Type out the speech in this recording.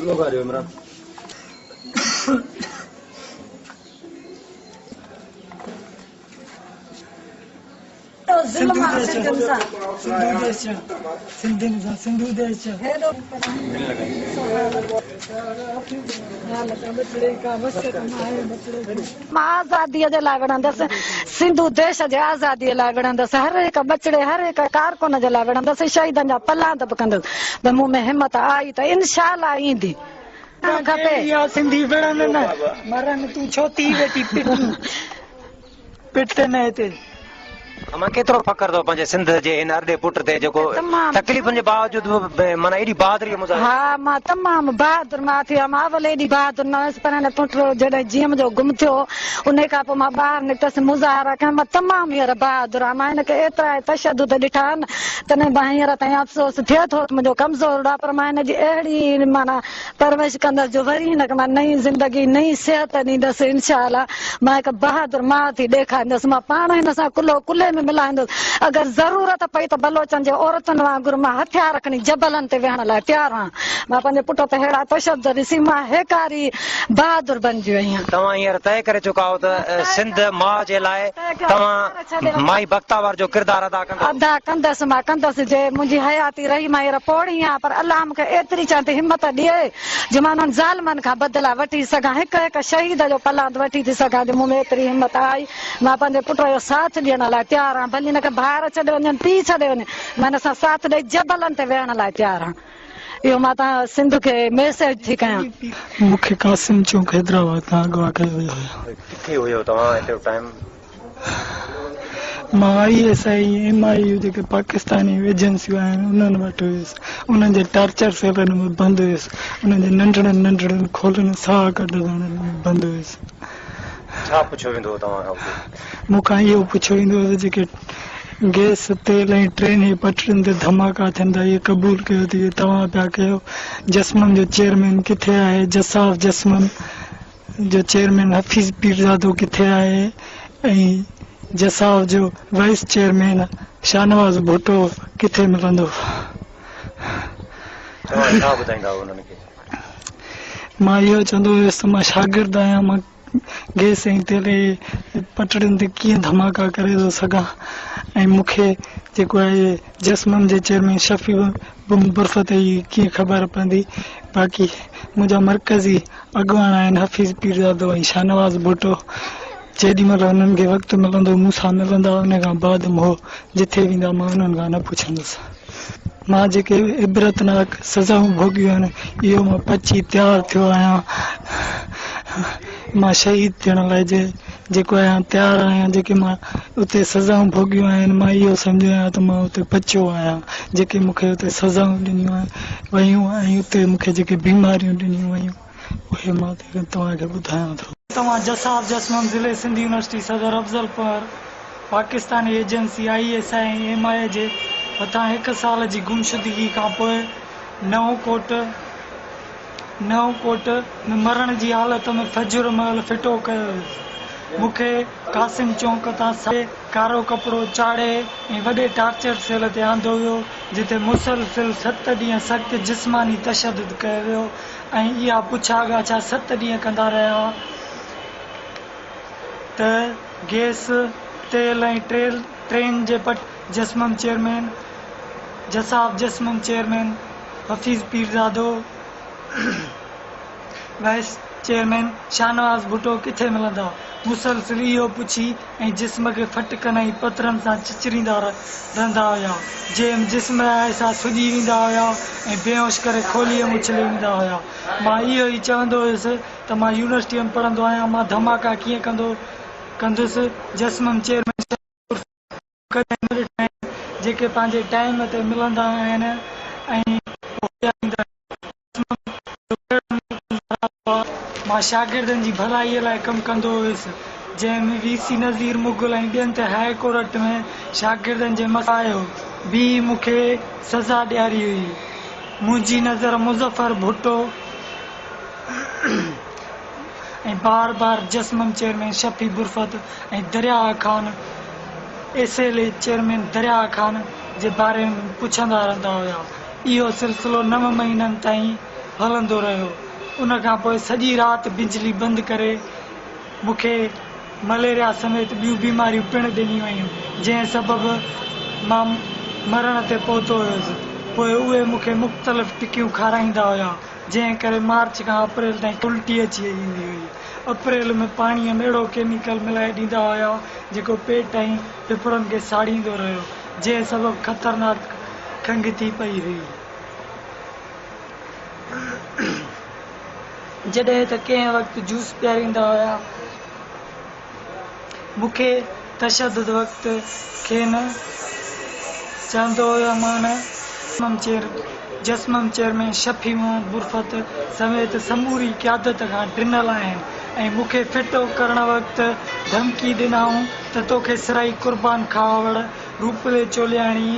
लोग आ रहे हो इमरान सिंधु देश आज़ादी जे लाइ विढ़ंदसि सिंधु देश जे आज़ादी लाइ विढ़ंदसि हर हिकु बचड़े हर हिकु कारकुन जे लाइ विढ़ंदसि शहीदनि जा पलांत बि कंदसि त मूं में हिमत आई त इंशाअल्लाह ईंदी खपे सिंधी विढ़न न मरन तूं छो थी वेठी पिट न हिते अमा केतिरो फ़ख्रु अथव पंहिंजे सिंध जे हिन अरड़े पुट ते जेको तकलीफ़ुनि जे बावजूद माना एॾी बहादुरी हा मां तमामु बहादुर मां थी मां अवल एॾी बहादुर न हुयसि पर हिन पुट जॾहिं जीअं मुंहिंजो गुम थियो उन खां पोइ मां ॿाहिरि निकितसि मुज़ाहिरा कया मां तमामु हींअर बहादुर आहियां मां हिनखे एतिरा तशदुद ॾिठा आहिनि तॾहिं मां हींअर ताईं अफ़सोस थिए थो मुंहिंजो कमज़ोर आहे पर मां हिनजी अहिड़ी माना परवरिश कंदसि जो वरी हिनखे मां नई ज़िंदगी नई सिहत ॾींदसि इंशाअल्लाह मां हिकु बहादुर माउ थी ॾेखारींदसि मां पाण हिन सां कुल्हे में मिलाईंदसि अगरि ज़रूरत पई त बलोचनि जे औरतुनि वांगुरु मां हथियार खणी जबलनि ते वेहण लाइ तयारु आहियां मां पंहिंजे पुट ते अहिड़ा तशदुद ॾिसी मां हेकारी बहादुर बणिजी वई आहियां तव्हां हींअर तय करे चुका आहियो त सिंध माउ जे लाइ तव्हां माई बख्तावर जो किरदारु अदा कंदसि मां कंदसि जे मुंहिंजी हयाती रही मां हींअर पौड़ी आहियां पर अलाह मूंखे एतिरी चवंदी हिमत ॾिए जो मां हुननि ज़ालिमनि खां बदिला वठी सघां हिकु हिकु शहीद जो पलांत वठी थी सघां जो मूं में एतिरी हिमत आई मां पंहिंजे पुट जो साथ ॾियण लाइ तयारु आहियां भली हिनखे ॿाहिरि छॾे वञनि पीउ छॾे वञे मां हिन सां साथ ॾेई जबलनि ते वेहण लाइ तयारु आहियां इहो मां तव्हां सिंध खे मैसेज थी कयां मूंखे कासिम चौक हैदराबाद खां अगवा कयो वियो किथे हुयो तव्हां एतिरो टाइम मां ISI MIU जेके पाकिस्तानी एजेंसियूं आहिनि उन्हनि वटि हुयुसि उन्हनि जे टार्चर सेलनि में बंदि हुयुसि उन्हनि जे नंढड़नि नंढड़नि खोलनि साह कढण में बंदि हुयुसि छा पुछियो वेंदो हो तव्हां मूंखां इहो पुछियो वेंदो हो जेके गैस तेल ऐं ट्रेन जी पटरियुनि ते धमाका थींदा इहे क़बूल कयो त तव्हां पिया कयो जसमन जो चेयरमैन किथे आहे जसाफ जसमन जो चेयरमैन हफ़ीज़ पीरज़ादो किथे आहे ऐं जसाफ जो वाइस चेयरमैन शाहनवाज़ भुट्टो किथे मिलंदो मां इहो चवंदो हुयुसि त मां शागिर्द आहियां मां गैस ऐं तेल पटड़ियुनि ते कीअं धमाका करे थो सघां ऐं मूंखे जेको आहे जसमन जे चेयरमैन शफ़ी बुर्फ़ ते कीअं ख़बर पवंदी बाक़ी मुंहिंजा मरकज़ी अॻुवान आहिनि हफ़ीज़ पीरज़ादो ऐं शाहनवाज़ भुट्टो जेॾी महिल हुननि खे वक़्तु मिलंदो मूंसां मिलंदा उन खां बाद मोह जिथे वेंदा मां उन्हनि खां न पुछंदुसि मां जेके इबरतनाक सज़ाऊं भोॻियूं आहिनि इहो मां पची तयारु थियो आहियां मां शहीद थियण लाइ जेको आहियां तयारु आहियां जेके मां उते सज़ाऊं भोॻियूं आहिनि मां इहो सम्झो आहियां त मां उते पचियो आहियां जेके मूंखे उते सज़ाऊं ॾिनियूं वयूं ऐं उते मूंखे जेके बीमारियूं ॾिनियूं वयूं उहे मां तव्हांखे ॿुधायां थो तव्हां जसाफ जसमन ज़िले सिंध यूनिवर्सिटी सदर अफ़ज़लपुर पाकिस्तानी एजेंसी ISI ऐं MI जे मथां 1 साल जी गुमशुदगी खां पोइ नओं कोट में मरण जी हालत में फजुर महल फिटो कयो वियो मूंखे कासिम चौक तां कारो कपिड़ो चाढ़े ऐं वॾे टार्चर सेल ते आंदो वियो जिते मुसलसिल 7 ॾींहं सख़्त जिस्मानी तशदुद कयो वियो ऐं इहा पुछा ॻाछा 7 ॾींहं कंदा रहिया त गैस तेल ऐं ट्रेन जे जसमन चेयरमैन जसाफ जसमन chairman Hafeez Pirzado vice chairman Shahnawaz Bhutto किथे मिलंदा मुसलसिल इहो पुछी ऐं जिस्म खे फटकनि ऐं पथरनि सां चिचरींदा रहंदा हुया जंहिं जिस्म सां सुॼी वेंदा हुया ऐं बेहोश करे खोलीअ में उछले वेंदा हुया मां इहो ई चवंदो हुयुसि त मां यूनिवर्सिटीअ में पढ़ंदो आहियां मां धमाका कीअं कंदुसि जसमन चेयरमैन जेके पंहिंजे टाइम ते मिलंदा आहिनि ऐं मां शागिर्दनि जी भलाईअ लाइ कमु कंदो हुयुसि जंहिंमें VC नज़ीर मुग़ल ऐं ॿियनि ते हाई कोर्ट में शागिर्दनि जे मसायो बि मूंखे सज़ा ॾियारी हुई मुंहिंजी नज़र मुज़फ़र भुट्टो ऐं बार जसमन चेयरमैन शफ़ी बुर्फ़त ऐं दरिया ख़ान SLA चेयरमैन दरिया ख़ान जे बारे में पुछंदा रहंदा हुया इहो सिलसिलो 9 महीननि ताईं हलंदो रहियो। उन खां पोइ सॼी राति बिजली बंदि करे मूंखे मलेरिया समेत ॿियूं बीमारियूं पिणु ॾिनियूं वयूं, जंहिं सबबु मां मरण ते पहुतो हुयुसि। पोइ उहे मूंखे मुख़्तलिफ़ टिकियूं खाराईंदा हुया, जंहिं करे मार्च खां अप्रैल ताईं उल्टी अची वेंदी हुई। अप्रैल में पाणीअ में अहिड़ो केमिकल मिलाए ॾींदा हुया जेको पेट ऐं फेफड़नि खे साड़ींदो रहियो, जंहिं सबबु ख़तरनाक खंघि थी पई हुई। जॾहिं त कंहिं वक़्तु जूस पीआरींदा हुया, मूंखे तशद्दुद वक़्त खे न चवंदो हुयो मां जस्मम चेयरमैन शफ़ी मोहम्मद बुरफ़त समेत समूरी क़यादत खां ॾिनल आहिनि ऐं मूंखे फिटो करण वक़्तु धमकी ॾिनाऊं त तोखे सिराई क़ुर्बान खावड़ रूपले चोलियाणी